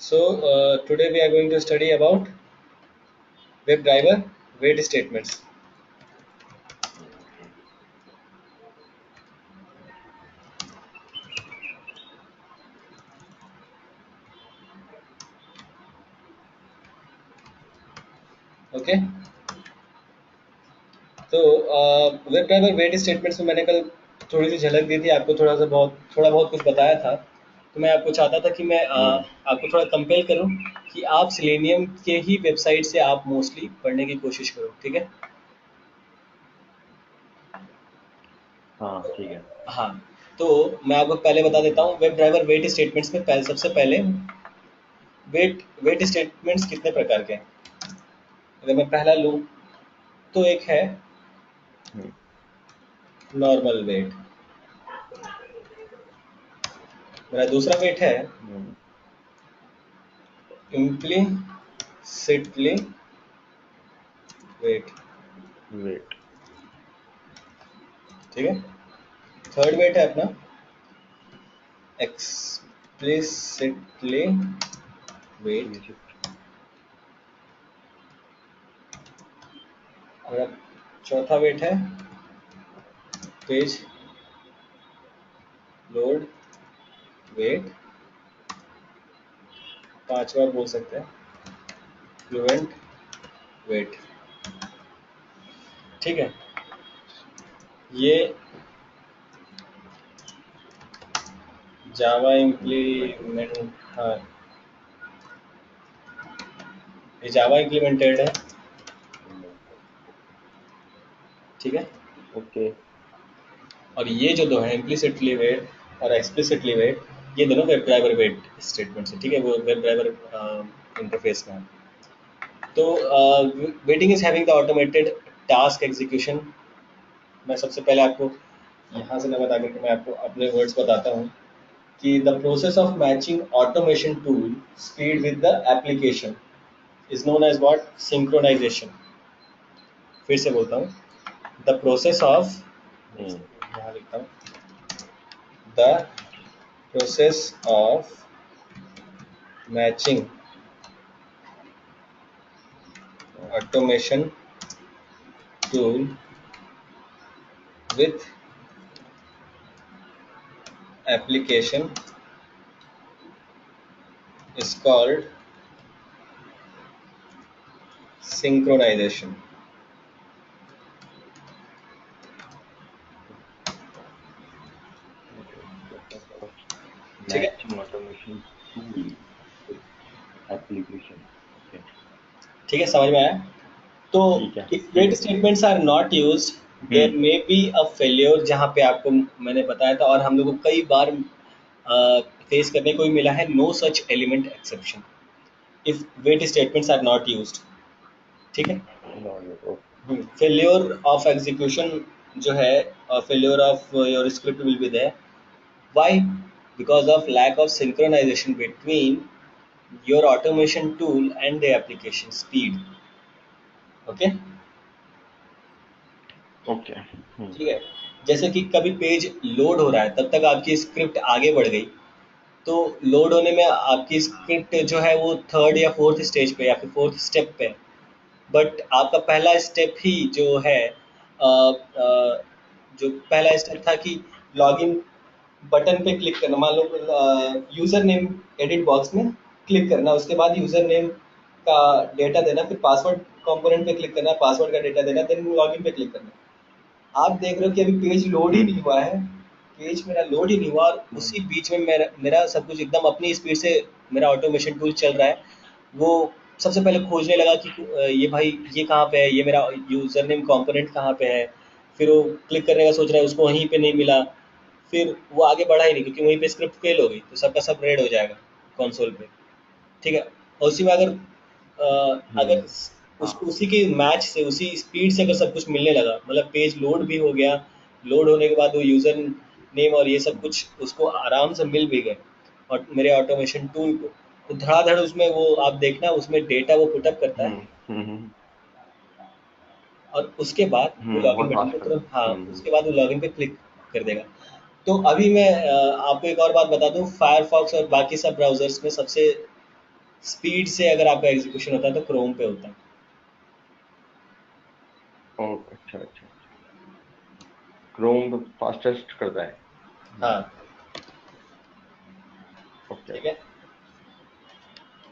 Today we are going to study about WebDriver wait statements. Okay. तो WebDriver wait statements में मैंने कल थोड़ी सी झलक दी थी आपको, थोड़ा बहुत कुछ बताया था। तो मैं आपको चाहता था कि मैं आपको थोड़ा कंपेयर करूं कि आप सिलेनियम के ही वेबसाइट से आप मोस्टली पढ़ने की कोशिश करो। ठीक है। हाँ ठीक है। हाँ, तो मैं आपको पहले बता देता हूँ वेब ड्राइवर वेट स्टेटमेंट्स में सबसे पहले वेट स्टेटमेंट्स कितने प्रकार के हैं। अगर मैं पहला लूँ तो एक है हम्म, नॉर्मल वेट, मेरा दूसरा वेट है हम्म, इम्प्लिसिटली वेट। वेट ठीक है। थर्ड वेट है अपना एक्सप्लिसिटली वेट। एक्सप्लिसिट मेरा चौथा वेट है पेज लोड वेट। पांचवा बोल सकते हैं फ्लुएंट वेट। ठीक है। ये जावा वेट। इम्प्लीमेंट, हाँ, ये जावा इम्प्लीमेंटेड है। ठीक है। ओके। और ये जो दो है इम्प्लिसिटली वेट और एक्सप्लिसिटली वेट, ये दोनों वेब ड्राइवर वेट स्टेटमेंट्स है। ठीक है, वो वेब ड्राइवर इंटरफेस में है। तो waiting is having the automated task execution. मैं सबसे पहले आपको यहाँ से ना बता करके मैं आपको अपने वर्ड्स बताता हूँ कि the process of matching automation tool speed with the application is known as what, synchronisation. फिर से बोलता हूँ, द प्रोसेस ऑफ, हम्म, यहाँ लिखता हूँ, the process of matching automation tool with application is called synchronization. Process of ठीक है। Matching automation tool application. Okay ठीक है, समझ में आया। तो ठीक है इफ ठीक वेट है। Statements are not used there hmm may be a failure, जहाँ पे आपको मैंने बताया था और हम लोग को कई बार फेस करने को भी मिला है, no such element exception if wait statements are not used. ठीक है। ओके। फेल्योर ऑफ एग्जीक्यूशन जो है, failure of your script will be there. Why? Because of lack of synchronization between your automation tool and the application speed. Okay? Okay. ठीक है। जैसे कि कभी page load हो रहा है तब तक आपकी स्क्रिप्ट आगे बढ़ गई, तो लोड होने में आपकी स्क्रिप्ट जो है वो थर्ड या फोर्थ स्टेज पे या फिर फोर्थ स्टेप पे, बट आपका पहला स्टेप ही जो है जो पहला स्टेप था कि लॉगिन बटन पे क्लिक करना, मान लो यूजर नेम एडिट बॉक्स में क्लिक करना, उसके बाद यूजर नेम का डेटा देना, फिर पासवर्ड कंपोनेंट पे क्लिक करना, पासवर्ड का डेटा देना, देन लॉगिन पे क्लिक करना। आप देख रहे हो कि अभी पेज लोड ही हम्म नहीं हुआ है, पेज मेरा लोड ही नहीं हुआ, और उसी हम्म बीच में मेरा सब कुछ एकदम अपनी स्पीड से मेरा ऑटोमेशन टूल चल रहा है। वो सबसे पहले खोजने लगा कि ये भाई ये कहाँ पे है, ये मेरा यूज़र नेम कॉम्पोनेंट कहाँ पे है। फिर वो क्लिक करने का सोच रहा है, उसको वहीं पे नहीं मिला। फिर वो आगे बढ़ा ही नहीं क्योंकि वहीं पे स्क्रिप्ट फेल हो गई, तो सबका सब रेड हो जाएगा कंसोल पे। ठीक है। और उसी में अगर अगर हाँ। उसको उसी के मैच से उसी स्पीड से अगर सब कुछ मिलने लगा, मतलब पेज लोड भी हो गया, लोड होने के बाद वो यूज़र नेम और ये सब कुछ उसको आराम से मिल भी गए और मेरे ऑटोमेशन टूल को, तो धड़ाधड़ उसमें वो आप देखना उसमें डेटा वो पुटअप करता है। हम्म हम्म और उसके बाद वो लॉगिन बहुत बटन पे फास्ट तुरंत, हाँ, हम्म उसके बाद वो लॉगिन पे क्लिक कर देगा। तो अभी मैं आपको एक और बात बता दूं, फायरफॉक्स और बाकी सब ब्राउजर्स में सबसे स्पीड से अगर आपका एग्जीक्यूशन होता है तो क्रोम पे होता है। ओके, अच्छा अच्छा। क्रोम फास्टेस्ट करता है। हाँ ओके। ठीक है,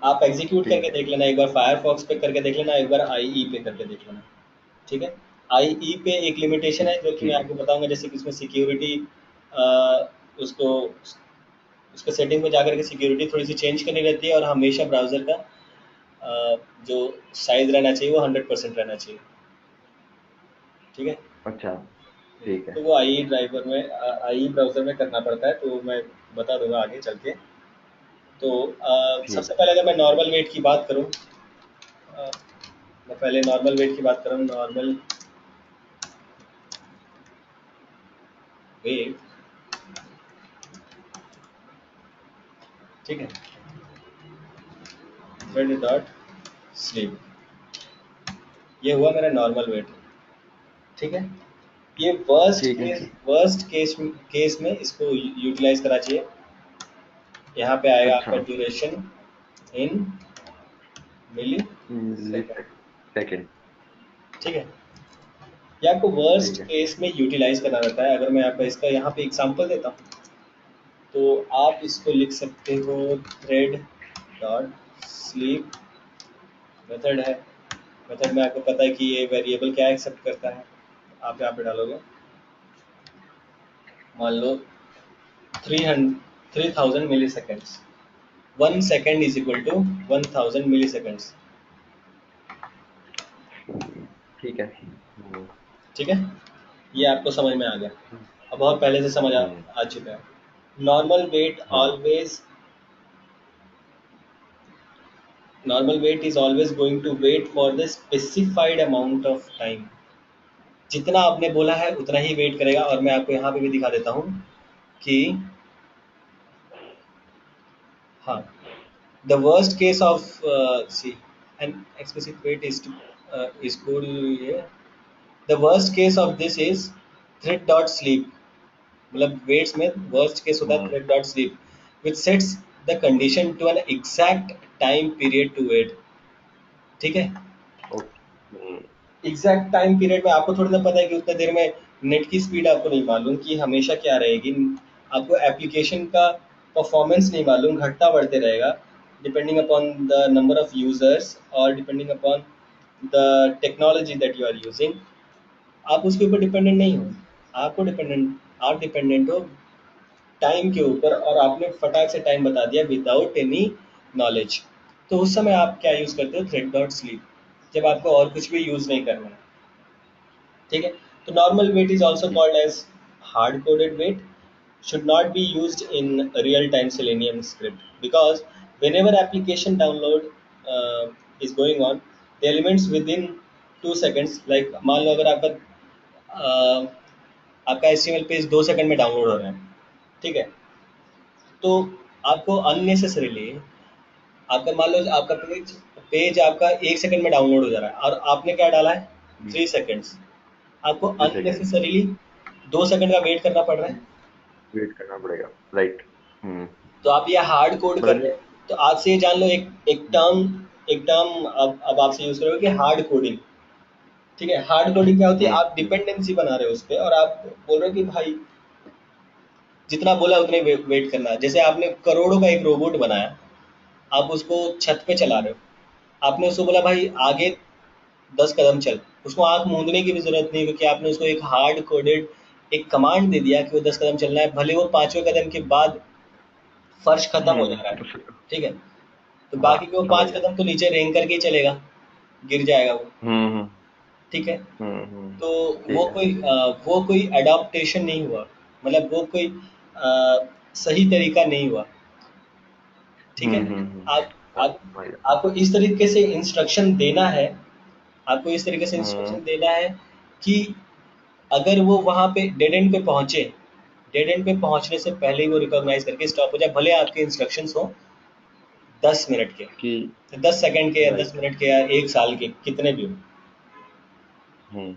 आप एग्जीक्यूट ठीक करके है। देख लेना, एक बार फायरफॉक्स पे करके देख लेना, एक बार आईई पे करके देख लेना। ठीक है, आईई पे एक लिमिटेशन है जो कि मैं ठीक है। आपको बताऊंगा, जैसे कि उसमें सिक्योरिटी उसको उसके सेटिंग में जाकर के सिक्योरिटी थोड़ी सी चेंज करनी रहती है, और हमेशा ब्राउज़र का जो साइज रहना चाहिए वो 100% रहना चाहिए। ठीक है, अच्छा। ठीक है। तो वो आई ड्राइवर में आई ब्राउज़र में करना पड़ता है, तो मैं बता दूंगा आगे चल के। तो ठीक सबसे है। पहले अगर मैं नॉर्मल वेट की बात करूँ, मैं पहले नॉर्मल वेट की बात करूँ, नॉर्मल वेट। ठीक है, थ्रेड डॉट स्लीप, ये हुआ मेरा नॉर्मल वेट। ठीक है, ये ठीक है। वर्स्ट केस में इसको यूटिलाइज करा चाहिए। यहाँ पे आएगा अच्छा। आपका duration in milli millisecond. Second. ठीक है, ये आपको वर्स्ट ठीक है। केस में यूटिलाइज करना रहता है। अगर मैं आपको इसका यहाँ पे एग्जांपल देता हूँ, तो आप इसको लिख सकते हो, थ्रेड डॉट स्लीप मेथड है। मेथड में आपको पता है कि ये वेरिएबल क्या एक्सेप्ट करता है, आप यहाँ पे डालोगे, मान लो 3000 milliseconds, 1 second is equal to 1000 milliseconds. ठीक है। ठीक है, ये आपको समझ में आ गया, अब बहुत पहले से समझ हम्म, आ चुका है। नॉर्मल वेट हाँ। Always, normal wait is always going to wait for the specified amount of time। जितना आपने बोला है उतना ही वेट करेगा। और मैं आपको यहाँ पे भी दिखा देता हूँ कि हाँ, the worst case of see an explicit wait is to is cool, the worst case of this is thread dot sleep, मतलब वेट्स में वर्स्ट केस होता है hmm, thread dot sleep which sets the condition to an exact time period to wait. ठीक है, okay. Exact time period में आपको थोड़ी ना पता है कि उतने देर में नेट की स्पीड आपको नहीं मालूम कि हमेशा क्या रहेगी, आपको एप्लीकेशन का परफॉर्मेंस नहीं मालूम, घटता बढ़ते रहेगा depending upon the number of users और depending upon the technology that you are using. आप उसके ऊपर डिपेंडेंट नहीं हो, आपको डिपेंडेंट, आप डिपेंडेंट हो टाइम के ऊपर, और आपने फटाक से टाइम बता दिया विदाउट एनी नॉलेज। तो उस समय आप क्या यूज़ करते हो, थ्रेड डॉट स्लीप, जब आपको और कुछ भी यूज़ नहीं करना है। ठीक है, तो नॉर्मल वेट इज ऑल्सो ठीक। Called as hard coded wait, should not be used in real time selenium script, because whenever application download is going on, the elements within 2 seconds, like मान लो अगर आपका HTML पेज 2 सेकंड में download हो रहा है, ठीक है, तो आपको अननेसेसरीली, आपका मान लो आपका पेज पेज आपका 1 सेकंड में डाउनलोड हो जा रहा है और आपने क्या डाला है 3 सेकंड्स, आपको 3 सेकेंड अननेसेसरीली 2 सेकंड का वेट करना पड़ रहा है। वेट करना पड़ेगा, राइट। हम्म। तो आप ये हार्ड कोड कर मतलब रहे ये। हो। तो आज से ये जान लो, एक टर्म अब आपसे यूज करोगे कि हार्ड कोडिंग। ठीक है, हार्ड कोडिंग क्या होती है, आप हम्म। डिपेंडेंसी बना रहे हो उस पर, और आप बोल रहे हो कि भाई जितना बोला उतने वेट करना है। जैसे आपने करोड़ों का एक रोबोट बनाया, आप उसको छत पे चला रहे हो, आपने उसको बोला भाई आगे 10 कदम चल, उसको आंख मूंदने की भी जरूरत नहीं, क्योंकि आपने उसको एक हार्ड कोडेड एक कमांड दे दिया कि वो 10 कदम चलना है, भले वो 5वें कदम के बाद फर्श खत्म हो जा रहा है। ठीक है, तो हाँ, बाकी के वो समझ पांच गया। कदम तो नीचे रेंग करके ही चलेगा, गिर जाएगा वो। हम्म। ठीक है, हम्म। तो ठीक है। वो कोई अडॉप्टेशन नहीं हुआ, मतलब वो कोई सही तरीका नहीं हुआ। ठीक है, आप हाँ, आप समझ गया। आपको इस तरीके से इंस्ट्रक्शन देना है, आपको इस तरीके से हम्म। इंस्ट्रक्शन देना है कि अगर वो वहाँ पे डेड एंड पे पहुँचे, डेड एंड पे पहुँचने से पहले ही वो रिकॉग्नाइज करके स्टॉप हो जाए, भले आपके इंस्ट्रक्शंस हो 10 मिनट के, कि 10 सेकंड के या दस राइट। मिनट के या 1 साल के, कितने भी हो। हम्म।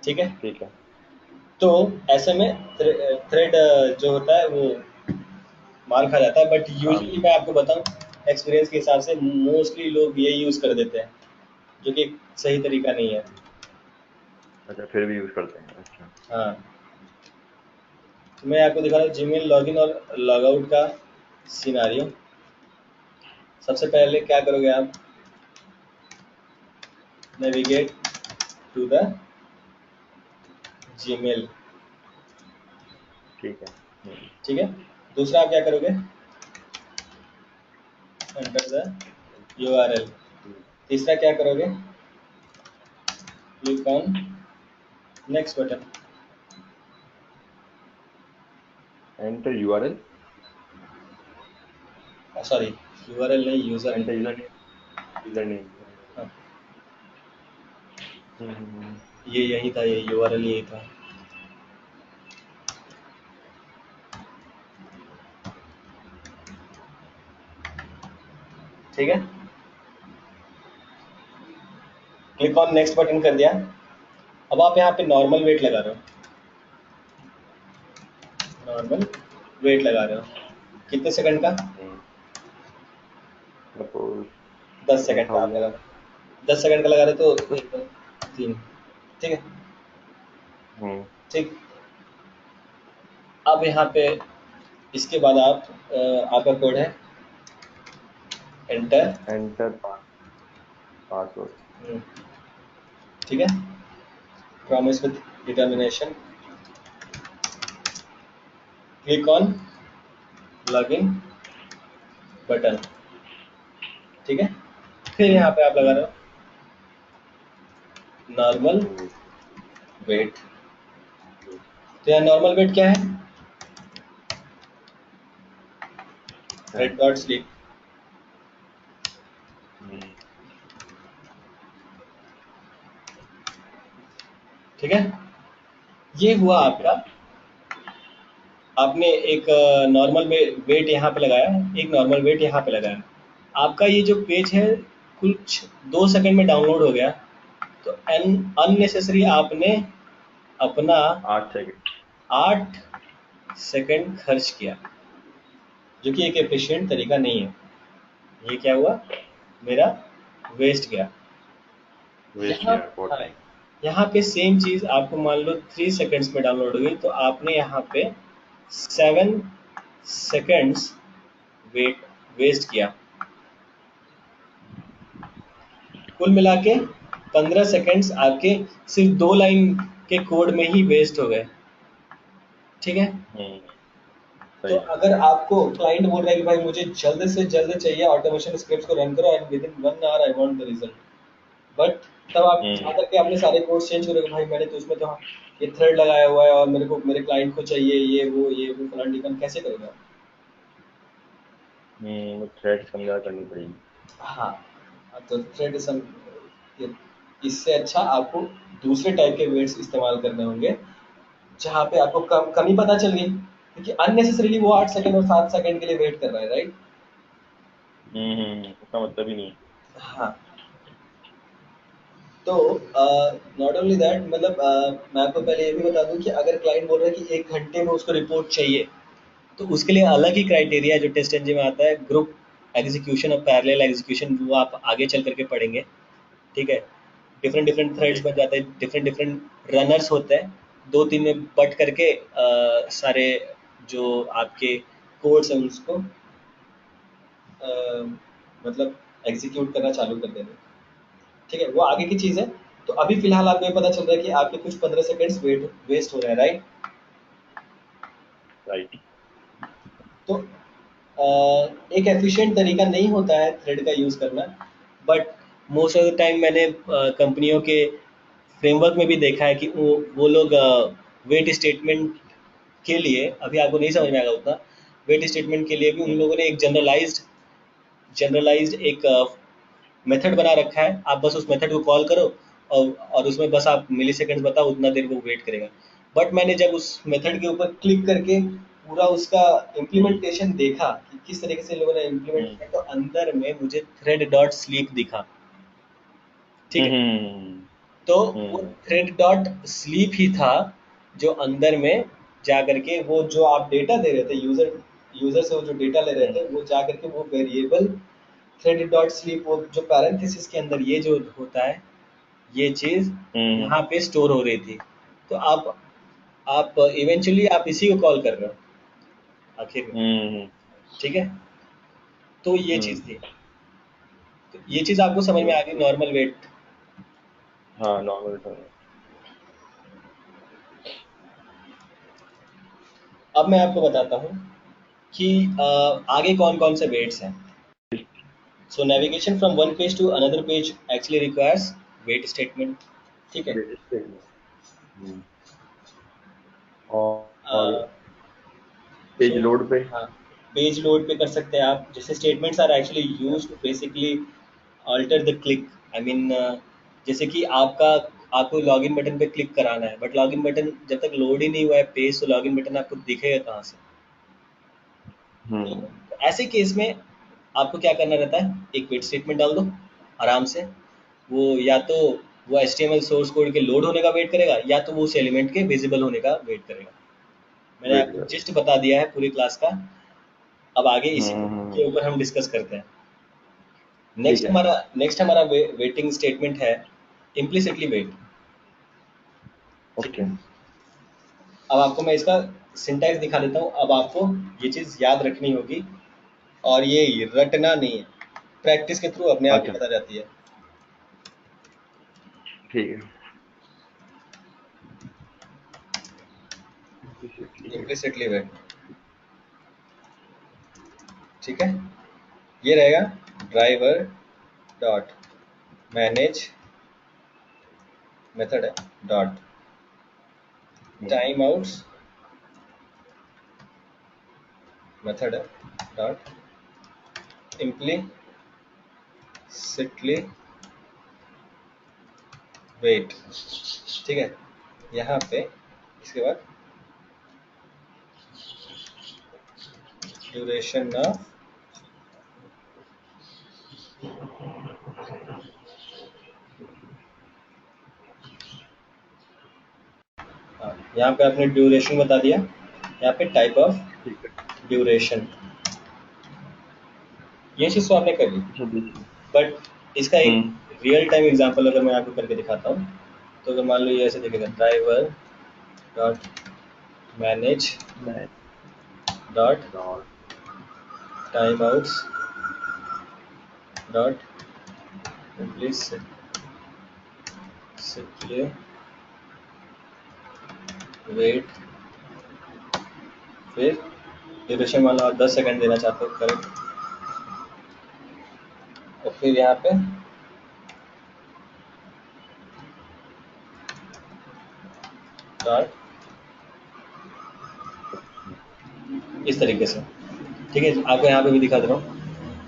ठीक है, ठीक है। तो ऐसे में थ्रेड जो होता है वो मार खा जाता है, बट काम। यूजुअली मैं आपको बताऊं, एक्सपीरियंस के हिसाब से मोस्टली लोग ये यूज़ कर देते हैं, जो कि सही तरीका नहीं है। अच्छा, फिर भी यूज करते हैं, अच्छा। हाँ, तो मैं आपको दिखा रहा हूँ जीमेल लॉगिन और लॉगआउट का सिनारियो। सबसे पहले क्या करोगे आप, नेविगेट टू द जीमेल, ठीक है। ठीक है। दूसरा आप क्या करोगे, एंटर द यूआरएल। तीसरा क्या करोगे, click on next button. Enter URL. Sorry, URL नहीं, user enter name. User name. User name. हाँ, हम्म। ये यही था, ये यूआरएल यही था। ठीक है, क्लिक ऑन नेक्स्ट बटन कर दिया। अब आप यहाँ पे नॉर्मल वेट लगा रहे हो, नॉर्मल वेट लगा रहे हो कितने सेकंड का, सपोज 10 सेकंड का आप लगा 1000। रहे हो। 10 सेकंड का लगा रहे हो तो 1 2 3, ठीक है। हम्म। ठीक, अब यहाँ पे इसके बाद आप आपका कोड है, एंटर। Enter password. ठीक है, promise with determination, click on login button. ठीक है, फिर यहाँ पे आप लगा रहे हो नॉर्मल वेट। तो यहाँ नॉर्मल वेट क्या है, रेड डॉट स्लीप। ठीक है, ये हुआ ठीक है। आपका। आपने एक नॉर्मल वेट यहाँ पे लगाया, एक नॉर्मल वेट यहाँ पे लगाया। आपका ये जो पेज है कुछ 2 सेकंड में डाउनलोड हो गया। तो अननेसेसरी आपने अपना 8 सेकंड। 8 सेकंड खर्च किया, जो कि एक एफिशिएंट तरीका नहीं है। ये क्या हुआ, मेरा वेस्ट गया। वेस्ट यहाँ, गया बहुत हाँ, टाइम। यहाँ पे सेम चीज़ आपको मान लो 3 सेकंड्स में डाउनलोड हुई, तो आपने यहाँ पे 7 सेकंड्स वेट वेस्ट किया। कुल मिला के 15 सेकंड्स आपके सिर्फ 2 लाइन के कोड में ही वेस्ट हो गए। ठीक है, तो सही है। अगर आपको क्लाइंट बोल रहा है कि भाई मुझे जल्द से जल्द चाहिए, ऑटोमेशन स्क्रिप्ट्स को रन करो and within 1 hour I want the result, but तब आप जा करके अपने सारे कोड चेंज करोगे, भाई मैंने तो उसमें तो ये थ्रेड लगाया हुआ है और मेरे को मेरे क्लाइंट को चाहिए ये वो फलान ढिकान, कैसे करोगे आप? थ्रेड समझा करनी पड़ेगी। हाँ, तो थ्रेड इससे अच्छा आपको दूसरे टाइप के वेट्स इस्तेमाल करने होंगे, जहाँ पे आपको कमी पता चल गई, क्योंकि अननेसेसरीली वो 8 सेकंड और 7 सेकंड के लिए वेट कर रहा है, राइट। उसका मतलब ही नहीं। हाँ, तो नॉट ओनली दैट, मतलब मैं आपको पहले ये भी बता दूं कि अगर क्लाइंट बोल रहा है कि 1 घंटे में उसको रिपोर्ट चाहिए, तो उसके लिए अलग ही क्राइटेरिया जो टेस्ट इंजन में आता है, ग्रुप एग्जीक्यूशन और पैरेलल एग्जीक्यूशन, वो आप आगे चल करके पढ़ेंगे। ठीक है, डिफरेंट डिफरेंट थ्रेड्स ठीक बन है। जाते हैं, डिफरेंट डिफरेंट रनर्स होते हैं, 2 3 में बट करके सारे जो आपके कोड्स हैं उसको मतलब एग्जीक्यूट करना चालू कर देंगे। ठीक है, वो आगे की चीज़ है। तो अभी फिलहाल आपको ये पता चल रहा है कि आपके कुछ 15 सेकंड्स वेस्ट हो रहे हैं, राइट। राइट। तो एक एफिशिएंट तरीका नहीं होता है थ्रेड का यूज़ करना, but most of the time मैंने कंपनियों के फ्रेमवर्क में भी देखा है कि वो लोग वेट स्टेटमेंट के लिए, अभी आपको नहीं समझ में आएगा उतना, वेट स्टेटमेंट के लिए भी उन लोगों ने एक जनरलाइज्ड एक मेथड बना रखा है। आप बस उस मेथड को कॉल करो और उसमें बस आप मिली सेकेंड्स बताओ, उतना देर वो वेट करेगा। बट मैंने जब उस मेथड के ऊपर क्लिक करके पूरा उसका इम्प्लीमेंटेशन देखा कि किस तरीके से लोगों ने इम्प्लीमेंट किया, तो अंदर में मुझे थ्रेड डॉट स्लीप दिखा। ठीक है, तो वो थ्रेड डॉट स्लीप ही था जो अंदर में जा करके वो जो आप डेटा दे रहे थे यूजर यूजर से, वो जो डेटा ले रहे थे वो जा करके वो वेरिएबल थ्रेडेड डॉट स्लीप, वो जो पैरेंथेसिस के अंदर ये जो होता है, ये चीज़ हम्म यहाँ पे स्टोर हो रही थी। तो आप इवेंचुअली आप इसी को कॉल कर रहे हो आखिर में, हम्म ठीक है। तो ये हम्म, चीज़ थी, तो ये चीज़ आपको समझ में आ गई, ओके। Normal weight. हाँ नॉर्मल था। अब मैं आपको बताता हूँ कि आगे कौन कौन से वेट्स हैं। So navigation from one page to another page actually requires wait statement, ठीक है। Wait statement. और अ, पेज सो लोड पे। हाँ, पेज लोड पे कर सकते हैं आप, जैसे statements are actually used to basically alter the click. I mean जैसे कि आपको लॉगिन बटन पे क्लिक कराना है, बट लॉगिन बटन जब तक लोड ही नहीं हुआ है पेज, तो लॉगिन बटन आपको दिखेगा कहाँ से। हम्म तो ऐसे केस में आपको क्या करना रहता है, एक वेट स्टेटमेंट डाल दो आराम से। वो या तो वो HTML सोर्स कोड के लोड होने का वेट करेगा, या तो वो उस एलिमेंट के विजिबल होने का वेट करेगा। मैंने वेट आपको कर। जस्ट बता दिया है पूरी क्लास का। अब आगे इसी के हम्म, ऊपर हम डिस्कस करते हैं। ठीक है। नेक्स्ट हमारा वेटिंग स्टेटमेंट है इम्प्लिसिटली वेट, ठीक ओके। है। अब आपको मैं इसका सिंटैक्स दिखा देता हूँ, अब आपको ये चीज़ याद रखनी होगी, और ये रटना नहीं है, प्रैक्टिस के थ्रू अपने आप ही अच्छा पता जाती है। ठीक है। Implicitly wait. इम्प्लिसिटली वेट, ठीक है। ये रहेगा ड्राइवर डॉट मैनेज मेथड है डॉट टाइम आउट्स मेथड है डॉट इम्प्लिसिटली वेट, ठीक है। यहाँ पे इसके बाद ड्यूरेशन ऑफ, यहाँ पे आपने ड्यूरेशन बता दिया, यहाँ पे टाइप ऑफ ठीक है। ड्यूरेशन, ये चीज़ तो आपने कर ली। अच्छा देखिए। बट इसका एक हम्म रियल टाइम एग्जांपल अगर मैं आपको करके दिखाता हूँ, तो अगर मान लो ये ऐसे दिखेगा ड्राइवर डॉट मैनेज मैं dot dot. Timeouts dot implicitly wait, फिर ड्यूरेशन मान लो आप 10 सेकंड देना चाहते हो, करेक्ट। और फिर यहाँ पे डॉट, इस तरीके से, ठीक है। आपको यहाँ पे भी दिखा दे रहा हूँ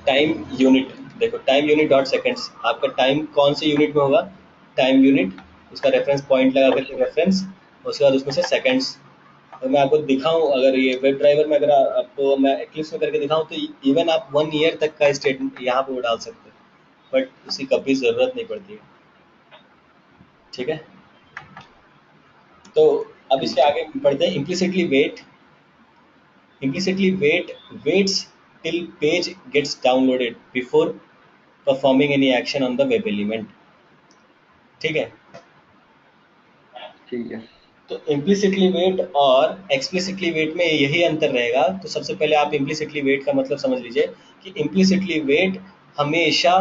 टाइम यूनिट। देखो टाइम यूनिट डॉट सेकेंड्स, आपका टाइम कौन से यूनिट में होगा, टाइम यूनिट, उसका रेफरेंस पॉइंट लगा करके अच्छा रेफरेंस, उसके बाद उसमें से सेकंड्स। तो मैं आपको दिखाऊं, अगर ये वेब ड्राइवर में अगर आपको मैं एक्लिप्स में करके दिखाऊं, तो इवन आप 1 ईयर तक का स्टेटमेंट यहाँ पे वो डाल सकते हैं, बट उसकी कभी ज़रूरत नहीं पड़ती है, ठीक है। तो अब इसके ठीक है। आगे बढ़ते हैं, implicitly waits till page gets downloaded before performing any action on the web element, ठीक है। ठीक है। तो इम्प्लिसिटली वेट और एक्सप्लिसिटली वेट में यही अंतर रहेगा। तो सबसे पहले आप इम्प्लिसिटली वेट का मतलब समझ लीजिए कि इम्प्लिसिटली वेट हमेशा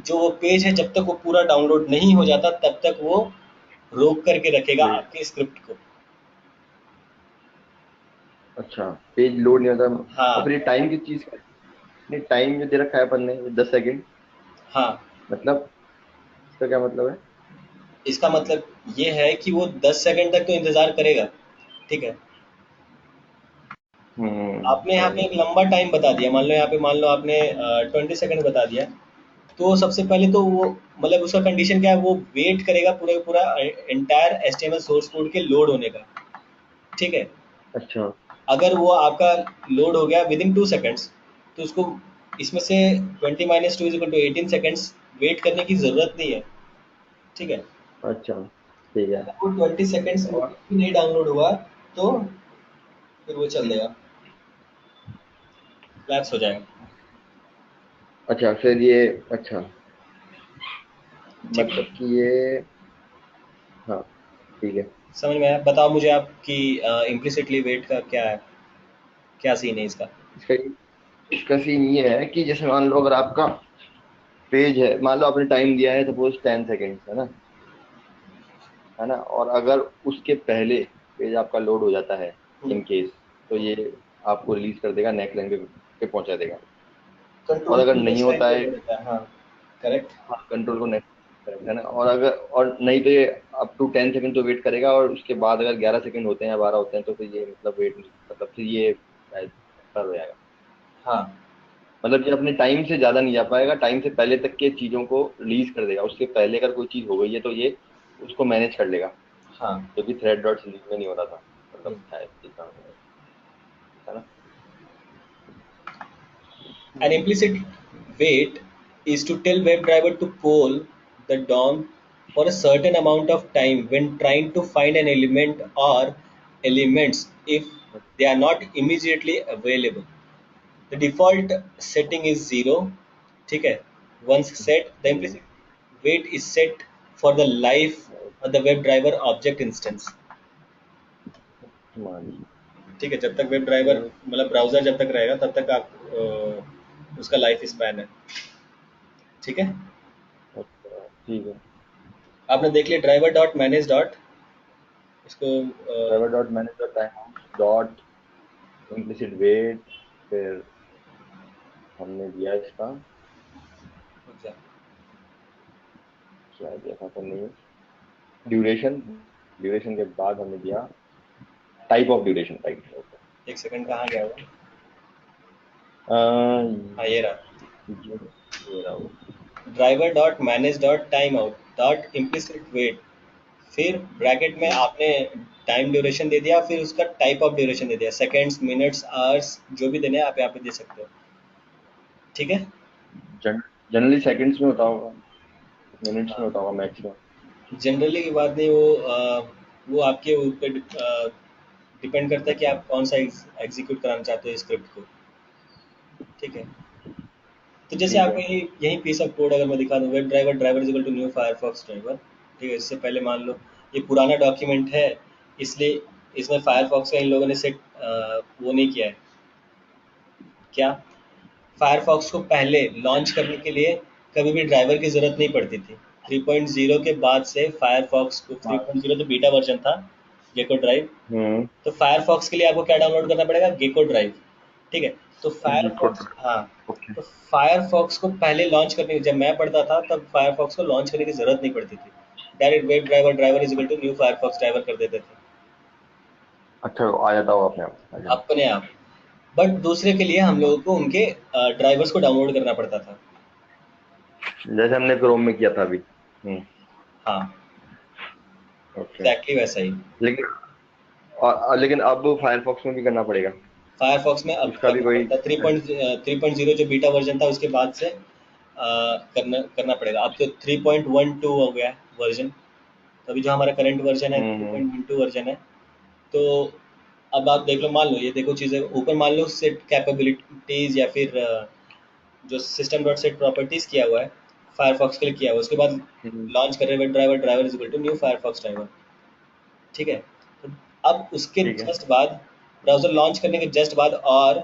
जो वो पेज है जब तक वो पूरा डाउनलोड नहीं हो जाता तब तक वो रोक करके रखेगा वेट। आपके स्क्रिप्ट को। अच्छा पेज लोड नहीं होता। और हाँ फिर ये टाइम की चीज का। नहीं टाइम जो दे रखा है अपन ने 10 सेकेंड। हाँ, मतलब इसका क्या मतलब है। इसका मतलब ये है कि वो 10 सेकंड तक तो इंतज़ार करेगा, ठीक है। आपने यहाँ समझ पे गया। एक लंबा टाइम बता दिया, मान लो यहाँ पे मान लो आपने 20 सेकंड बता दिया, तो सबसे पहले तो वो मतलब उसका कंडीशन क्या है, वो वेट करेगा पूरा पूरा एंटायर HTML सोर्स कोड के लोड होने का, ठीक है। अच्छा अगर वो आपका लोड हो गया विद इन 2 सेकेंड्स, तो उसको इसमें से 20 - 2 = 18 सेकेंड्स वेट करने की ज़रूरत नहीं है, ठीक है। अच्छा ठीक है। अगर वो 20 सेकेंड्स में और भी नहीं डाउनलोड हुआ, तो फिर वो चल देगा, लैप्स हो जाएगा। अच्छा फिर ये, अच्छा ठीक है, मतलब कि ये, हाँ ठीक है। समझ में आया। बताओ मुझे आप कि इम्प्लिसिटली वेट का क्या है, क्या सीन है इसका। इसका इसका सीन ये है कि जैसे मान लो अगर आपका पेज है, मान लो आपने टाइम दिया है सपोज 10 सेकेंड्स, है ना, और अगर उसके पहले पेज आपका लोड हो जाता है इन केस, तो ये आपको रिलीज कर देगा, नेक्स्ट लाइन पे पहुंचा देगा। और कंट्रोल अगर को नहीं नेक्स्ट लाइन होता पे है, ले लेता है, हाँ करेक्ट। हाँ कंट्रोल को नेक्स्ट, करेक्ट है ना, और अगर और नहीं तो ये अप टू 10 सेकंड तो वेट करेगा, और उसके बाद अगर 11 सेकंड होते हैं या 12 होते हैं तो फिर ये मतलब वेट, मतलब फिर ये एक्सपायर हो जाएगा। हाँ मतलब ये अपने टाइम से ज्यादा नहीं जा पाएगा, टाइम से पहले तक के चीजों को रिलीज कर देगा, उसके पहले अगर कोई चीज हो गई है तो ये उसको मैनेज कर लेगा, हाँ। जो कि थ्रेड डॉट रिलीज में नहीं हो रहा था, मतलब हम्म। शायद इतना है ना। An implicit wait is to tell WebDriver to poll the DOM for a certain amount of time when trying to find an element or elements if they are not immediately available. The default setting is 0. ठीक है? Once set, the hmm, implicit wait is set for the life of the WebDriver object instance. मान ली। ठीक है, जब तक web driver मतलब browser जब तक रहेगा तब तक आप उसका लाइफ स्पैन है। ठीक है, अच्छा ठीक है। आपने देख लिया ड्राइवर डॉट मैनेज डॉट इसको driver dot manage dot time dot implicit wait, फिर हमने दिया इसका, क्या दिया था अपन ने, ड्यूरेशन, ड्यूरेशन के बाद हमने दिया टाइप ऑफ ड्यूरेशन, टाइप। एक सेकंड कहाँ गया वो। हाँ ओके, ये रहा, ये रहा वो। Driver dot manage dot timeout dot implicit wait, फिर ब्रैकेट में हम्म, आपने टाइम ड्यूरेशन दे दिया, फिर उसका टाइप ऑफ ड्यूरेशन दे दिया, सेकेंड्स मिनट्स आवर्स जो भी देने हैं आप यहाँ पे दे सकते हो। ठीक है, जनरली सेकंड्स में होता होगा, मिनट्स में हाँ होता होगा मैक्सिमम। जनरली की बात नहीं, वो आपके ऊपर डिपेंड करता है कि आप कौन सा एग्जीक्यूट कराना चाहते हो स्क्रिप्ट को। ठीक है, तो जैसे ठीक आपको है। यही पीस ऑफ कोड अगर मैं दिखा दूँ, web driver driver is equal to new Firefox driver. ठीक है, इससे पहले मान लो ये पुराना डॉक्यूमेंट है, इसलिए इसमें फायरफॉक्स का इन लोगों ने सेट वो नहीं किया है। क्या, फायरफॉक्स को पहले लॉन्च करने के लिए कभी भी ड्राइवर की ज़रूरत नहीं पड़ती थी। 3.0 के बाद से फायरफॉक्स को, हाँ। 3.0 तो बीटा वर्जन था गेको ड्राइव, हम्म। तो फायरफॉक्स के लिए आपको क्या डाउनलोड करना पड़ेगा, गेको ड्राइव। ठीक है, तो जी कोड। फायरफॉक्स, हाँ, ओके। तो फायरफॉक्स को पहले लॉन्च करने, जब मैं पढ़ता था तब फायरफॉक्स को लॉन्च करने की जरूरत नहीं पड़ती थी, direct web driver driver is equal to new Firefox driver कर देते थे अच्छा आ जाता हो अपने आप, अच्छा। अपने आप। बट दूसरे के लिए हम लोगों को उनके ड्राइवर्स को डाउनलोड करना पड़ता था। जैसे हमने क्रोम में किया था अभी। हाँ ओके। एग्जैक्टली वैसा ही। लेकिन लेकिन अब फायरफॉक्स में भी करना पड़ेगा, फायरफॉक्स में अब उसका भी करना कोई। पड़ता है, 3.0 जो बीटा वर्जन था उसके बाद से करना करना पड़ेगा। अब तो 3.12 हो गया वर्जन, तो अभी जो हमारा करंट वर्जन है हम्म। 3.12 वर्जन है। तो अब आप देख लो, मान लो ये देखो चीज़ें ऊपर, मान लो सेट कैपेबिलिटीज या फिर जो सिस्टम डॉट सेट प्रॉपर्टीज किया हुआ है फायरफॉक्स के लिए किया हुआ है, उसके बाद हम्म, लॉन्च कर रहे हैं driver driver is equal to new Firefox driver. ठीक है, तो अब उसके ठीक है। जस्ट बाद, ब्राउजर लॉन्च करने के जस्ट बाद और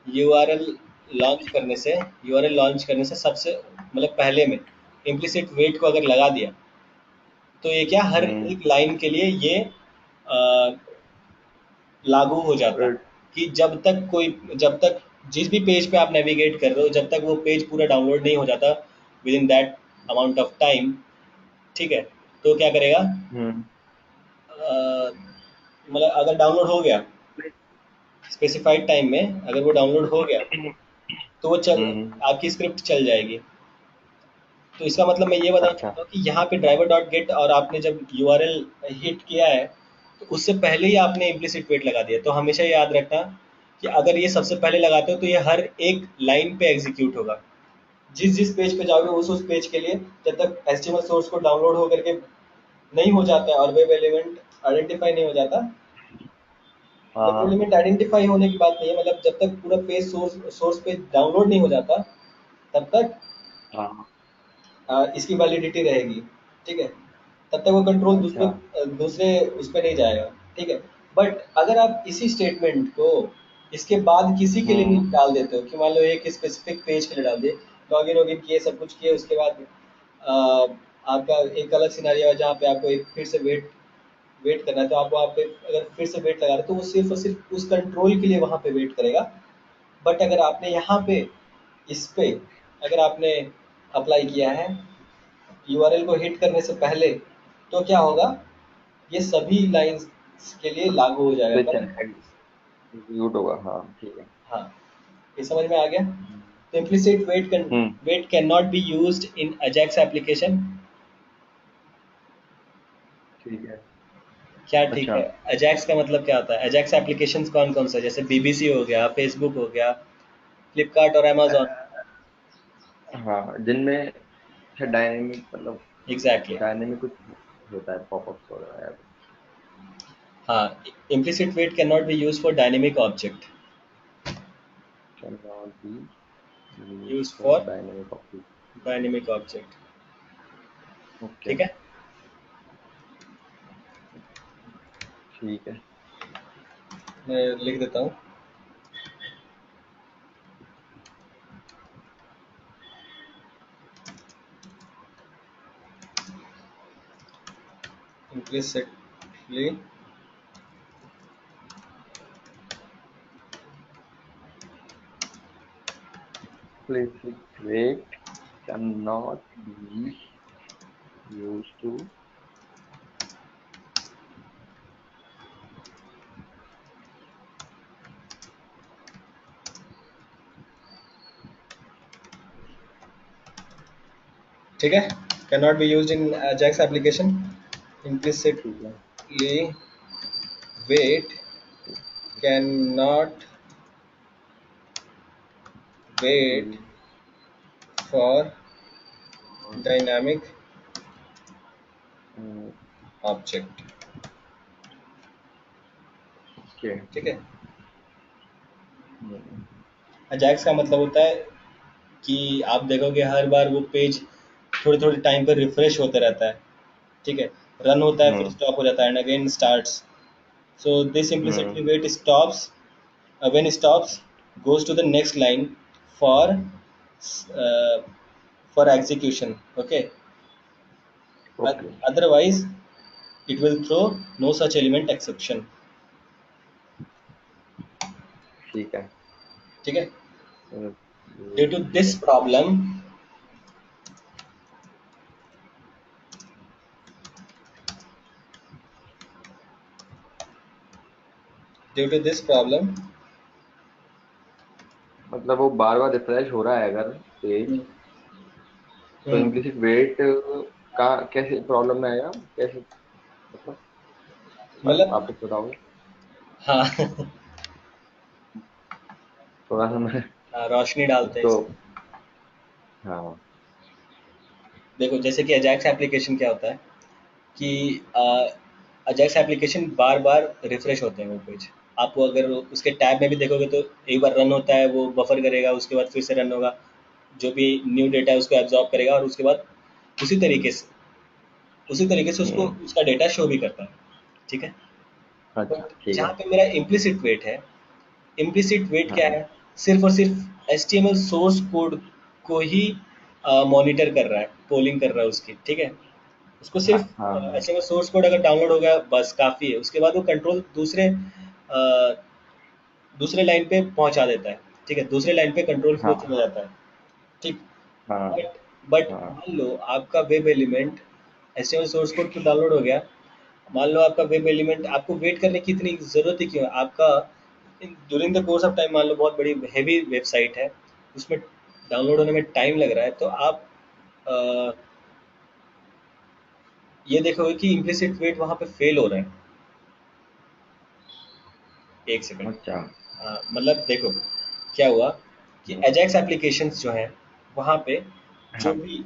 यूआरएल लॉन्च करने से, यूआरएल लॉन्च करने से सबसे मतलब पहले में इम्प्लिसिट वेट को अगर लगा दिया, तो ये क्या हर हम्म। एक लाइन के लिए ये अ, लागू हो जाता फिर- कि जब तक जिस भी पेज पे आप नेविगेट कर रहे हो, जब तक वो पेज पूरा डाउनलोड नहीं हो जाता with in that amount of time. ठीक है, तो क्या करेगा, हम्म। मतलब अगर डाउनलोड हो गया स्पेसिफाइड टाइम में, अगर वो डाउनलोड हो गया तो वो चल, हम्म। आपकी स्क्रिप्ट चल जाएगी। तो इसका मतलब मैं ये बताना अच्छा। चाहता हूँ कि यहाँ पे ड्राइवर डॉट गेट और आपने जब यूआरएल हिट किया है, तो उससे पहले ही आपने इम्प्लिसिट वेट लगा दिया। तो हमेशा याद रखना कि अगर ये सबसे पहले लगाते हो तो ये हर एक लाइन पे एग्जीक्यूट होगा। जिस जिस पेज पे जाओगे उस पेज के लिए, जब तक एचटीएमएल सोर्स को डाउनलोड होकर के नहीं हो जाता है और वेब एलिमेंट आइडेंटिफाई नहीं हो जाता, हाँ वेब हाँ। एलिमेंट आइडेंटिफाई होने की बात नहीं है, मतलब जब तक पूरा पेज सोर्स पेज डाउनलोड नहीं हो जाता, तब तक हाँ। इसकी वैलिडिटी रहेगी, ठीक है, तब तक वो कंट्रोल दूसरे अच्छा। दूसरे उस पर नहीं जाएगा, ठीक है। बट अगर आप इसी स्टेटमेंट को इसके बाद किसी के लिए हम्म। नहीं डाल देते हो, कि मान लो एक स्पेसिफिक पेज के लिए डाल दिए, लॉगिन वॉगिन किए, सब कुछ किए, उसके बाद आपका एक अलग सिनारियो है जहाँ पे आपको एक फिर से वेट वेट करना है, तो आप वहाँ पे अगर फिर से वेट लगा रहे हो, तो वो सिर्फ और सिर्फ उस कंट्रोल के लिए वहाँ पे वेट करेगा। बट अगर आपने यहाँ पे इस पे अगर आपने अप्लाई किया है यूआरएल को हिट करने से पहले, तो क्या होगा, ये सभी लाइंस के लिए लागू हो जाएगा, पे करेक्ट। एग्जीक्यूट होगा, हाँ ठीक है। हाँ, ये समझ में आ गया। हम्म। तो implicit wait can not be used in Ajax application. ठीक है। क्या ठीक अच्छा। है। अजैक्स का मतलब क्या होता है, अजैक्स एप्लीकेशंस कौन कौन सा है, जैसे बीबीसी हो गया, फेसबुक हो गया, फ्लिपकार्ट और अमेजोन। हाँ, जिनमें डायनेमिक मतलब एग्जैक्टली। डायनेमिक कुछ होता है, पॉपअप्स वगैरह या कुछ। हाँ, implicit wait can not be use for dynamic object, can not be used use for for dynamic option. Dynamic object, okay. ठीक है। ठीक है। मैं लिख देता हूँ। implicitly Implicit weight cannot be used to ठीक है, can not be use in Ajax application. ठीक है। implicitly weight cannot wait Be for for, dynamic uh, object, okay. ठीक है। हम्म। अजैक्स का मतलब होता है कि आप देखोगे हर बार वो पेज थोड़े थोड़े टाइम पर रिफ्रेश होते रहता है, ठीक है, रन होता है फिर हम्म। स्टॉप हो जाता है and again starts. So this hmm. implicitly wait stops when stops goes to the next line for uh, for execution, okay. Okay. Otherwise it will throw no such element exception, ठीक है। ठीक है। Uh, due to this problem due to this problem मतलब वो बार बार refresh हो रहा है अगर पेज, तो हम्म, इम्प्लिसिट वेट का कैसे प्रॉब्लम में आएगा, कैसे मतलब मतलब आप कुछ बताओगे हाँ थोड़ा सा मैं हाँ, रोशनी डालते हैं इसको। इसमें। हाँ। देखो जैसे कि अजैक्स एप्लीकेशन क्या होता है कि अजैक्स एप्लीकेशन बार बार रिफ्रेश होते हैं वो पेज। आप वो अगर उसके टैब में भी देखोगे तो एक बार रन होता है, वो बफर करेगा, उसके बाद फिर से रन होगा, जो भी न्यू डेटा है उसको एब्जॉर्ब करेगा, और उसके बाद उसी तरीके से उसी तरीके से उसको हम्म। उसका डेटा शो भी करता है, ठीक है। अच्छा बट ठीक जहाँ है। पे मेरा इम्प्लिसिट वेट है, इम्प्लिसिट वेट क्या हाँ। है, सिर्फ और सिर्फ HTML सोर्स कोड को ही मॉनिटर कर रहा है, पोलिंग कर रहा है उसकी, ठीक है। उसको हाँ। सिर्फ हाँ। हाँ। HTML सोर्स कोड अगर डाउनलोड हो गया बस काफ़ी है, उसके बाद वो कंट्रोल दूसरे लाइन पे पहुंचा देता है, ठीक है, दूसरे लाइन पे कंट्रोल फ्लो चला हाँ। जाता है, ठीक। हाँ। बट बट हाँ। मान लो आपका web element HTML source code तो डाउनलोड हो गया, मान लो आपका वेब एलिमेंट, आपको वेट करने की इतनी ज़रूरत ही क्यों है आपका, during the course of time मान लो बहुत बड़ी हैवी वेबसाइट है, उसमें डाउनलोड होने में टाइम लग रहा है, तो आप अ, ये देखोगे कि इम्प्लिसिट वेट वहाँ पे फेल हो रहा है। एक सेकंड, अच्छा। मतलब देखो क्या हुआ कि हम्म। एजेक्स एप्लीकेशंस जो हैं वहाँ पे जो हाँ। भी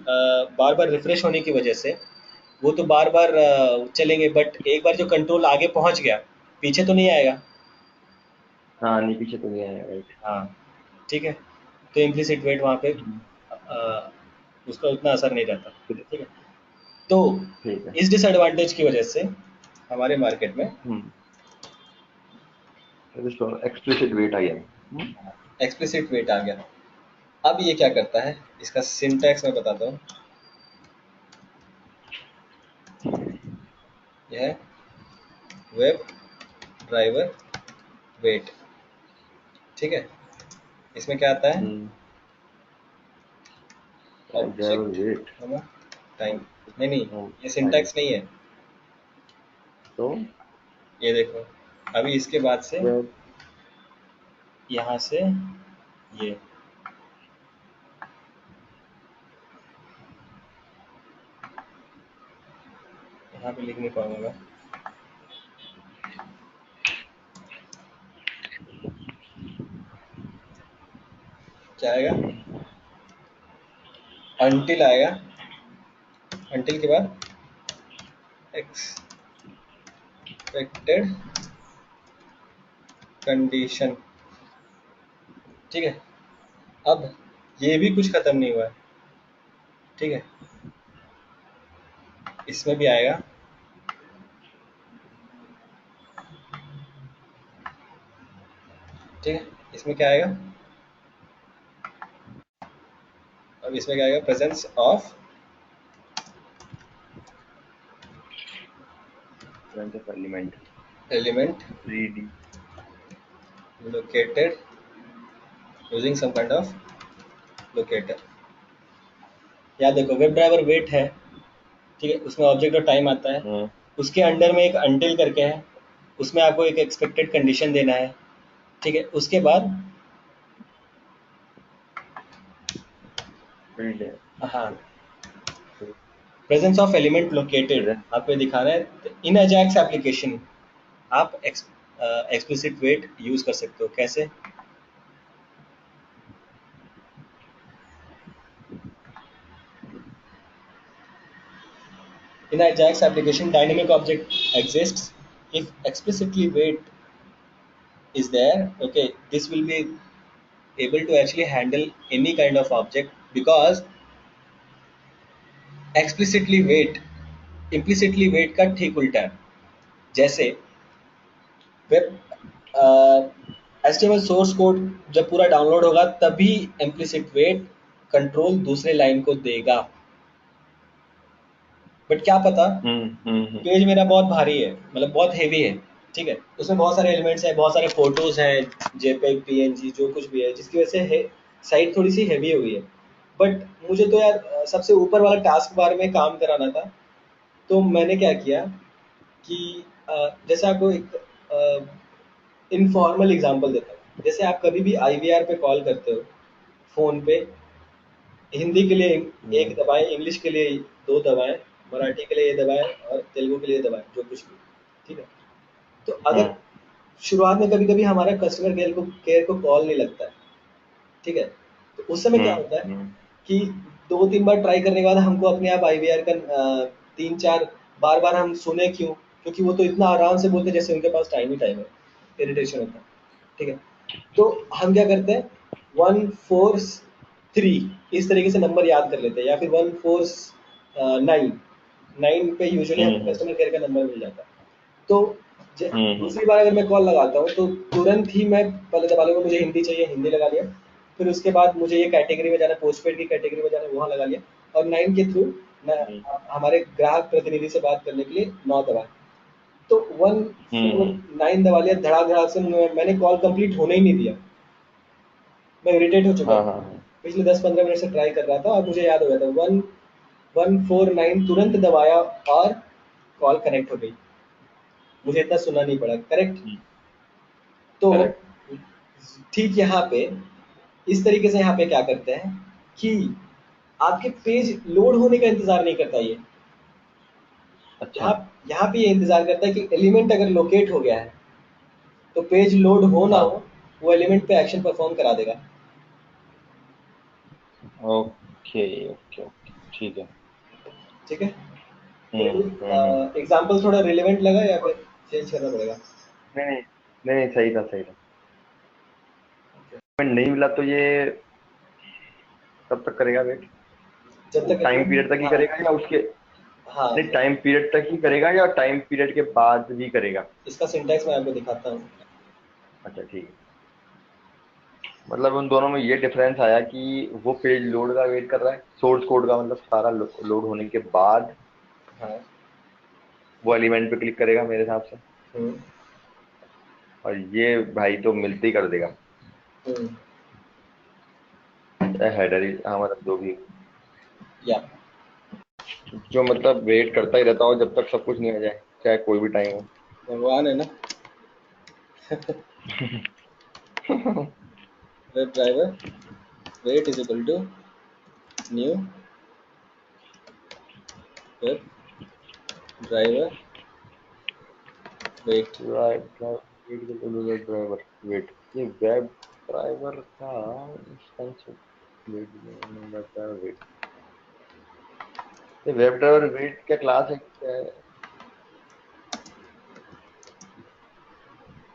बार बार रिफ्रेश होने की वजह से वो तो बार बार चलेंगे, बट एक बार जो कंट्रोल आगे पहुँच गया पीछे तो नहीं आएगा। हाँ, नहीं पीछे तो नहीं आया, राइट। हाँ, ठीक है। तो इम्प्लिसिट वेट वहाँ पे उसका उतना असर नहीं रहता। ठीक ठीक है। तो ठीक है। इस डिसएडवांटेज की वजह से हमारे मार्केट में हम्म। एक्सप्लिसिट वेट आ गया। एक्सप्लिसिट वेट आ गया। अब ये क्या करता है, इसका सिंटैक्स मैं बताता हूँ। यह है वेब ड्राइवर वेट। ठीक है। इसमें क्या आता है, hmm. Driver object wait. Time. नहीं नहीं, ये टाइम। सिंटैक्स नहीं है। तो ये देखो, अभी इसके बाद से वेब। यहाँ से ये यहाँ पे लिख नहीं पाऊंगा मैं। क्या आएगा, अंटिल आएगा। अंटिल के बाद एक्सपेक्टेड कंडीशन। ठीक है। अब ये भी कुछ खत्म नहीं हुआ है। ठीक है। इसमें भी आएगा। ठीक है। इसमें क्या आएगा, अब इसमें क्या आएगा, presence of element. Element 3D। located using some kind of locator। या देखो, वेब ड्राइवर वेट है। ठीक है। उसमें ऑब्जेक्ट और टाइम आता है। हाँ। उसके अंडर में एक अंटिल करके है। उसमें आपको एक एक्सपेक्टेड कंडीशन देना है। ठीक है। उसके बाद फील्ड है। हाँ, presence of element located present. आपको ये दिखाना है। इन अजैक्स एप्लीकेशन आप एक्सप्लिसिट वेट यूज कर सकते हो। कैसे, in Ajax application, dynamic object exists. If explicitly wait is there, okay, this will be able to actually handle any kind of object, because explicitly wait implicitly wait का ठीक उल्टा है। जैसे web HTML source code जब पूरा download होगा तभी implicit weight control दूसरे लाइन को देगा। बट क्या पता हम्म। पेज मेरा बहुत भारी है, मतलब बहुत हेवी है। ठीक है। उसमें बहुत सारे एलिमेंट्स हैं, बहुत सारे फोटोज हैं, जेपेग पीएनजी जो कुछ भी है, जिसकी वजह से साइट थोड़ी सी हेवी हो गई है। बट मुझे तो यार सबसे ऊपर वाला टास्क बार में काम कराना था। तो मैंने क्या किया कि जैसे आपको एक इनफॉर्मल एग्जांपल देता हूँ। जैसे आप कभी भी आईवीआर पे कॉल करते हो फ़ोन पे, हिंदी के लिए एक हम्म। दबाएं, इंग्लिश के लिए दो दबाएं, मराठी के लिए ये दबाएं और तेलुगु के लिए दबाएं, जो कुछ भी। ठीक है। तो अगर हाँ। शुरुआत में कभी कभी हमारा कस्टमर केयर को कॉल नहीं लगता है। ठीक है। तो उस समय क्या होता है हम्म। कि दो तीन बार ट्राई करने के बाद हमको अपने आप आईवीआर का तीन चार बार बार हम सुने क्यों, क्योंकि वो तो इतना आराम से बोलते हैं जैसे उनके पास टाइम है। इरिटेशन होता है। ठीक है। तो हम क्या करते हैं, 143 इस तरीके से नंबर याद कर लेते हैं, या फिर 149 9 पे यूजुअली हमें हम्म। कस्टमर केयर का नंबर मिल जाता है। तो हम्म। दूसरी बार अगर मैं कॉल लगाता हूँ तो तुरंत ही मैं पहले दबा लूंगा, मुझे हिंदी चाहिए, हिंदी लगा लिया। फिर उसके बाद मुझे ये कैटेगरी में जाना, पोस्टपेड की कैटेगरी में जाना, वहाँ लगा लिया। और 9 के थ्रू मैं हम्म। हमारे ग्राहक प्रतिनिधि से बात करने के लिए 9 दबाया। तो वन फोर हम्म। नाइन दबा लिया, धड़ाक धड़ाक से मैंने कॉल कंप्लीट होने ही नहीं दिया। मैं इरिटेट हो चुका हाँ था। हाँ हाँ। पिछले 10-15 मिनट से ट्राई कर रहा था और मुझे याद हो गया था। 149 तुरंत दबाया और कॉल कनेक्ट हो गई। मुझे इतना सुनना नहीं पड़ा। करेक्ट। तो करेक्ट। ठीक यहाँ पे इस तरीके से यहाँ पे क्या करते हैं कि आपके पेज लोड होने का इंतजार नहीं करता ये। अच्छा। यहाँ यहाँ पे ये इंतजार करता है कि एलिमेंट अगर लोकेट हो गया है तो पेज लोड हो ना हाँ। हो, वो एलिमेंट पे एक्शन परफॉर्म करा देगा। Okay okay okay. ठीक है। ठीक है। हम्म। एग्जाम्पल थोड़ा रिलेवेंट लगा या फिर चेंज करना पड़ेगा। नहीं नहीं नहीं नहीं, सही था सही था। पेमेंट नहीं मिला तो ये तब तक करेगा वेट? जब तक टाइम पीरियड तक ही हाँ करेगा या उसके, हाँ, नहीं टाइम पीरियड तक ही करेगा या टाइम पीरियड के बाद भी करेगा? इसका सिंटैक्स मैं आपको दिखाता हूँ। अच्छा ठीक है। मतलब उन दोनों में ये डिफरेंस आया कि वो पेज लोड का वेट कर रहा है, सोर्स कोड का, मतलब सारा लोड होने के बाद हाँ। वो एलिमेंट पे क्लिक करेगा मेरे हिसाब से। हम्म। और ये भाई तो मिलते ही कर देगा, हम्म। चाहे हेडर ही, हाँ मतलब जो भी, या जो मतलब वेट करता ही रहता हो जब तक सब कुछ नहीं आ जाए, चाहे कोई भी टाइम हो। भगवान है ना। Web driver wait is equal to new web driver wait. Driver wait, ये वेब ड्राइवर का instance, wait, web driver wait, ये वेब ड्राइवर वेट क्या क्लास है, क्या है?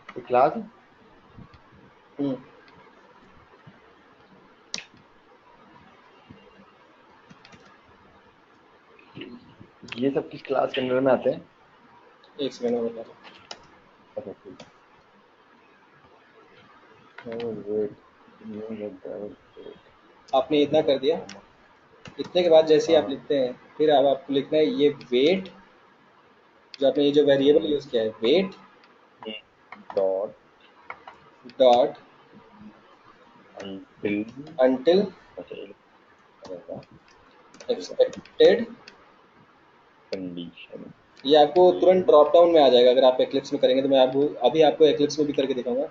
ये क्लास है? हम्म। ये सब किस क्लास के अंदर में आते हैं? एक सेकंड में बता रहा अच्छा ठीक है। Wait, new web driver wait, हूँ। आपने इतना कर दिया। इतने के बाद जैसे ही आप हाँ, लिखते हैं, फिर अब आपको लिखना है ये वेट, जो आपने ये जो वेरिएबल यूज किया है wait dot dot until, until अच्छा ये करेगा एक्सपेक्टेड। कंडीशन, ये आपको तुरंत ड्रॉप डाउन में आ जाएगा अगर आप एक्लिप्स में करेंगे, तो मैं आपको अभी आपको एक्लिप्स में भी करके दिखाऊंगा।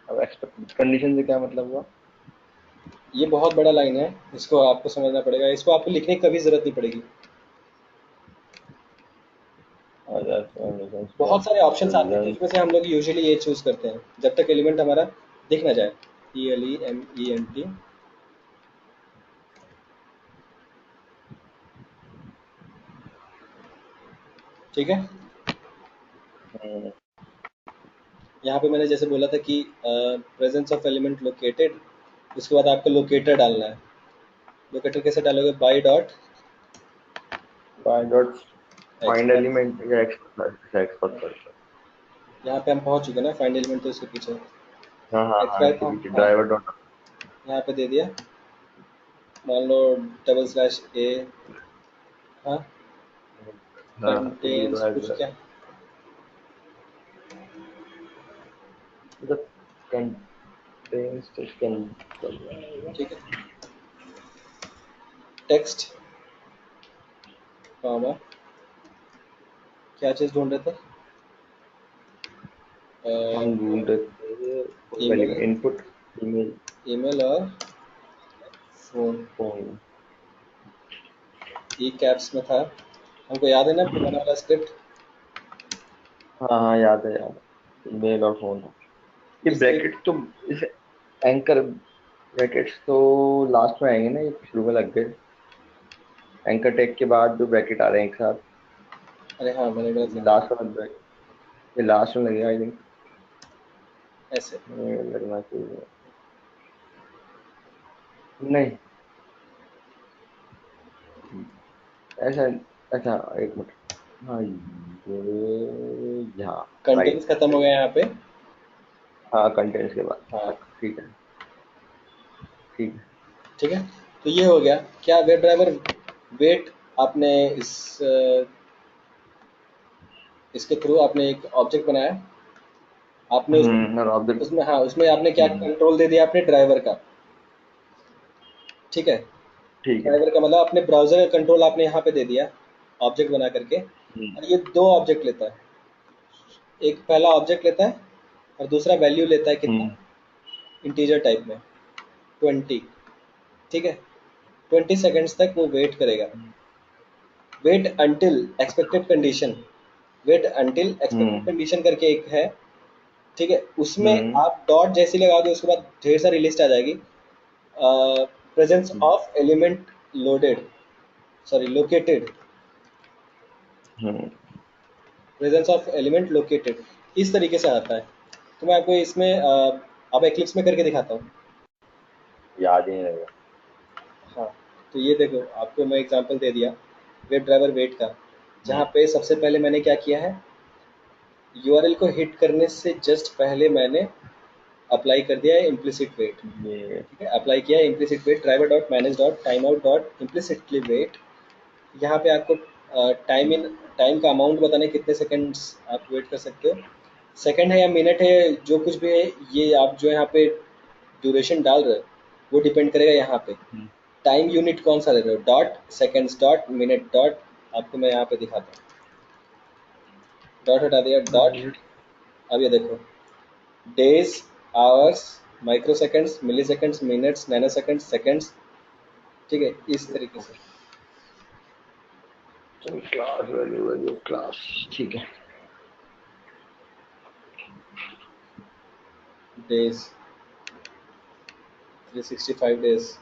अब एक्सपेक्टेड कंडीशन से क्या मतलब हुआ? ये बहुत बड़ा लाइन है, इसको आपको समझना पड़ेगा, इसको आपको लिखने की कभी जरूरत नहीं पड़ेगी। बहुत सारे ऑप्शंस आते हैं प्रेजेंट, जिसमें से हम लोग यूजुअली ये चूज करते हैं जब तक एलिमेंट हमारा दिख ना जाए। ELEMENT। ठीक है। यहाँ पे मैंने जैसे बोला था कि प्रेजेंस ऑफ एलिमेंट लोकेटेड, उसके बाद आपको लोकेटर डालना है। लोकेटर कैसे डालोगे? By dot by dot find expect. Element या एक्सपर्ट सर्च। यहाँ पे हम पहुंच चुके हैं ना, फाइंड एलिमेंट तो इसके पीछे हाँ हाँ हाँ, एक्सपेक्ट। इसके हाँ पीछे हाँ, ड्राइवर डॉट, यहाँ पे दे दिया, मान लो /a। हाँ, हाँ ये कंटेन्स तो है कुछ क्या, मतलब कंटेंट्स कैन, ठीक है, टेक्स्ट कॉमा, क्या चीज़ ढूंढ रहे थे? हम ढूंढ रहे थे कोई email, value input, email, email और फोन। फोन। ई कैप्स में था, हमको याद है ना पुराना वाला स्क्रिप्ट। हाँ हाँ याद है, ईमेल और फोन था। ये इस तरीके, ब्रैकेट तो, इस एंकर ब्रैकेट्स तो लास्ट में आएंगे ना, ये शुरू में लग गए, एंकर टैग के बाद जो ब्रैकेट आ रहे हैं एक साथ, अरे हाँ मैंने गलत ये लिखा लास्ट में ये लास्ट में लगेगा आई थिंक, ऐसे। लगना चाहिए, नहीं ऐसा, अच्छा एक मिनट, हाँ ये यहाँ, कंटेंट्स राइट, खत्म हो गया यहाँ पे। हाँ कंटेंट्स के बाद हाँ तक, ठीक है ठीक है। ठीक है। तो ये हो गया क्या, वेब ड्राइवर वेट। आपने इस इसके थ्रू आपने एक ऑब्जेक्ट बनाया, आपने और ऑब्जेक्ट, उसमें हाँ उसमें आपने क्या कंट्रोल दे दिया आपने ड्राइवर का। ठीक है। ठीक है। ड्राइवर का मतलब अपने ब्राउजर का कंट्रोल आपने यहाँ पे दे दिया ऑब्जेक्ट बना करके। हम्म और ये दो ऑब्जेक्ट लेता है, एक पहला ऑब्जेक्ट लेता है और दूसरा वैल्यू लेता है कितना, हम्म इंटीजर टाइप में 20। ठीक है। 20 सेकेंड्स तक वो वेट करेगा। Wait until expected condition, wait until expected hmm condition करके एक है। ठीक है, उसमें हम्म आप डॉट जैसे ही लगाओगे उसके बाद ढेर सारी लिस्ट आ जाएगी। Presence of element loaded, sorry located, hmm presence of element located, इस तरीके से आता है। तो मैं आपको इसमें अब एक्लिप्स में करके दिखाता हूँ। याद ही नहीं रहेगा। हाँ, तो ये देखो आपको मैं एग्जांपल दे दिया वेब ड्राइवर वेट का, जहाँ पे सबसे पहले मैंने क्या किया है, यूआरएल को हिट करने से जस्ट पहले मैंने अप्लाई कर दिया है इम्प्लिसिट वेट। ये ठीक है, अप्लाई किया है implicit wait, driver dot manage dot timeout dot implicitly wait. यहाँ पे आपको टाइम का अमाउंट बताना है, कितने सेकंड्स आप वेट कर सकते हो, सेकंड है या मिनट है, जो कुछ भी है, ये आप जो यहाँ पे ड्यूरेशन डाल रहे हो वो डिपेंड करेगा यहाँ पे। टाइम यूनिट कौन सा ले रहे हो, dot, seconds dot, minute dot. आपको मैं यहाँ पे दिखाता हूँ, डॉट हटा दिया, डॉट। अब ये देखो, days, hours, microseconds, milliseconds, minutes, nanoseconds, seconds. ठीक है, इस तरीके से। क्लास वैल्यू वैल्यू क्लास, ठीक है। Days, 365 days.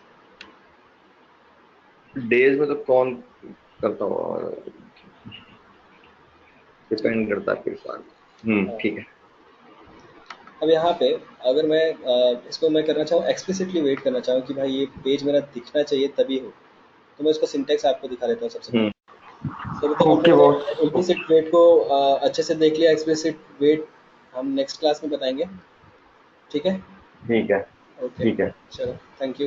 डेज में तो कौन करता होगा, डिपेंड करता है फिर साल। ठीक है। अब यहाँ पे अगर मैं इसको मैं करना चाहूँ एक्सप्लिसिटली वेट करना चाहूँ कि भाई ये पेज मेरा दिखना चाहिए तभी हो, तो मैं इसको सिंटेक्स आपको दिखा देता हूँ सबसे पहले। तो अभी तक हम ओके लोगों बॉस। ने इम्प्लिसिट वेट को अच्छे से देख लिया, एक्सप्लिसिट वेट हम नेक्स्ट क्लास में बताएंगे। ठीक है, ठीक है। ओके, ठीक है। चलो, थैंक यू।